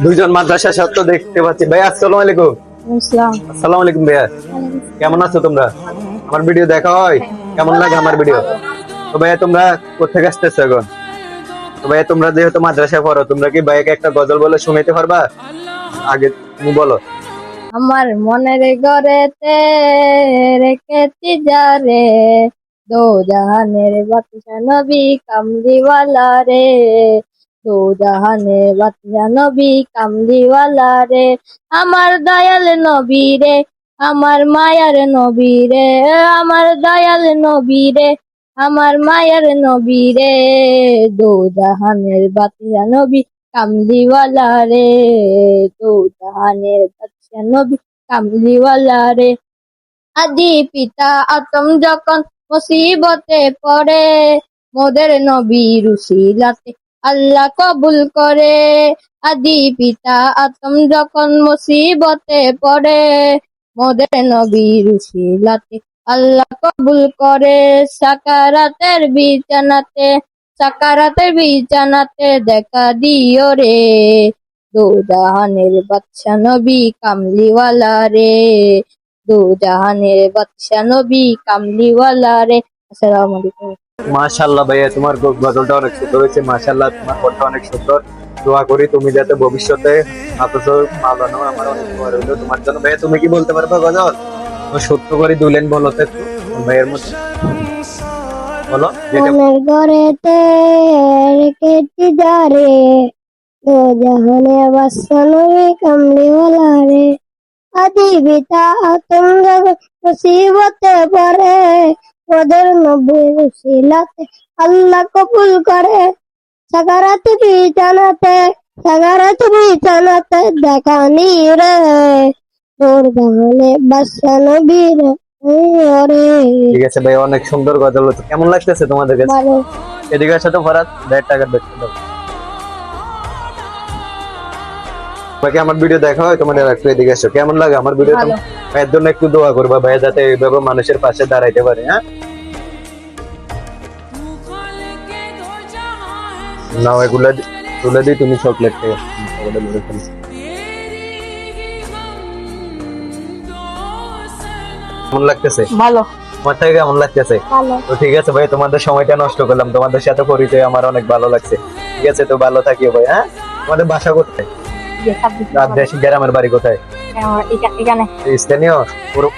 দুইজন মাদ্রাসা ছাত্র দেখতে পাচ্ছি। ভাই আসসালামু আলাইকুম। ইসলাম। আসসালামু আলাইকুম ভাইয়া, কেমন আছো তোমরা? আমার ভিডিও দেখা হয়, কেমন লাগে আমার ভিডিও? তো ভাইয়া তোমরা কোথেকে আসতেছো এখন? তো ভাইয়া তোমরা যেহেতু মাদ্রাসায় পড়ো, তোমরা কি ভাইয়াকে একটা গজল বলে শুনাইতে পারবা? আগে তুমি বলো। আমার মনের ঘরেতে রেখেছি যারে, দো জাহানের বাদশা নবী কামলিওয়ালা রে, দো জাহানের বাদশা নবী কামলিওয়ালা রে, আমার দয়াল নবী রে, আমার মায়ার নবী রে, আমার দয়াল নবী রে, আমার মায়ার নবী রে, দো জাহানের বাদশা নবী কামলিওয়ালা রে, দো জাহানের বাদশা নবী কামলিওয়ালা রে। আদি পিতা আদম যখন মুসিবতে পড়ে, মোদের নবীর উসিলাতে আল্লাহ কবুল করে। আদি পিতা আদম যখন মুসিবতে পড়ে, মোদের নবীর উসিলাতে আল্লাহ কবুল করে। সাকারাতের বিছানাতে দেখা দিও রে, দো জাহানের বাদশা নবী কামলিওয়ালা রে, দো জাহানের বাদশা নবী কামলিওয়ালা রে। আসসালামু আলাইকুম। মাশাআল্লাহ ভাইয়া, তোমার গজলটা অনেক সুন্দর হয়েছে। মাশাআল্লাহ, তোমার কণ্ঠ অনেক সুন্দর। দোয়া করি তুমি যাতে ভবিষ্যতে হাফেজ মাওলানা আমার অনেক দোয়া রইলো তোমার জন্য। ভাইয়া তুমি কি বলতে পারবে গজল? তো সত্য করে দুলেন বলো তো একটু ভাইয়ের মতো বলো যেটা। মনের ঘরেতে রেখেছি যারে, দো জাহানে বাদশা নবী কামলিওয়ালা রে। আদি পিতা আদম যখন মুসিবতে পড়ে, ওদের নবীর উসিলাতে আল্লাহ কবুল করে। সাকারাতে বিছানাতে দেখা নি রে, তোর জাহানে বাদশা নবী রে রে। ঠিক আছে ভাই, অনেক সুন্দর গজল হচ্ছে। কেমন লাগতেছে তোমাদের কাছে? ভালো। এদিকে আসো তো ফরাত, 1.5 টাকা দেখতে দাও। বাকি আমার ভিডিও দেখা হয় তোমাদের, একটু এদিকে আসো। কেমন লাগে আমার ভিডিও? ভালো। ভাইয়ের জন্য একটু দোয়া করবা, ভাই যাতে এইভাবে মানুষের পাশে দাঁড়াইতে পারে। হ্যাঁ, নাও এগুলা তুলে দিই, তুমি চকলেট খেয়ে কেমন লাগতেছে? ভালো। তোমার থেকে কেমন লাগতেছে? ভালো। তো ঠিক আছে ভাই, তোমাদের সময়টা নষ্ট করলাম, তোমাদের সাথে পরিচয় আমার অনেক ভালো লাগছে। ঠিক আছে, তো ভালো থাকিও ভাই। হ্যাঁ, তোমাদের বাসা কোথায়? দেশি গ্রামের বাড়ি কোথায়? এখানে। স্থানীয়?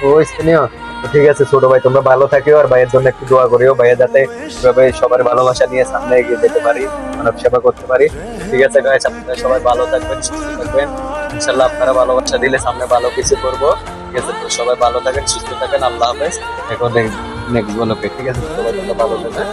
ও স্থানীয়। তো ঠিক আছে ছোট ভাই, তোমরা ভালো থাকিও, আর ভাইয়ের জন্য একটু দোয়া করিও, ভাইয়া যাতে এভাবে সবার ভালোবাসা নিয়ে সামনে এগিয়ে যেতে পারি, মানব সেবা করতে পারি। ঠিক আছে গাইস, আপনারা সবাই ভালো থাকবেন, সুস্থ থাকবেন। ইনশাল্লাহ আপনারা ভালোবাসা দিলে সামনে ভালো কিছু করবো। ঠিক আছে, তো সবাই ভালো থাকেন, সুস্থ থাকেন। আল্লাহ হাফেজ। এখন নেক্সট ব্লগে। ঠিক আছে, সবাই তোমরা ভালো থাকবেন।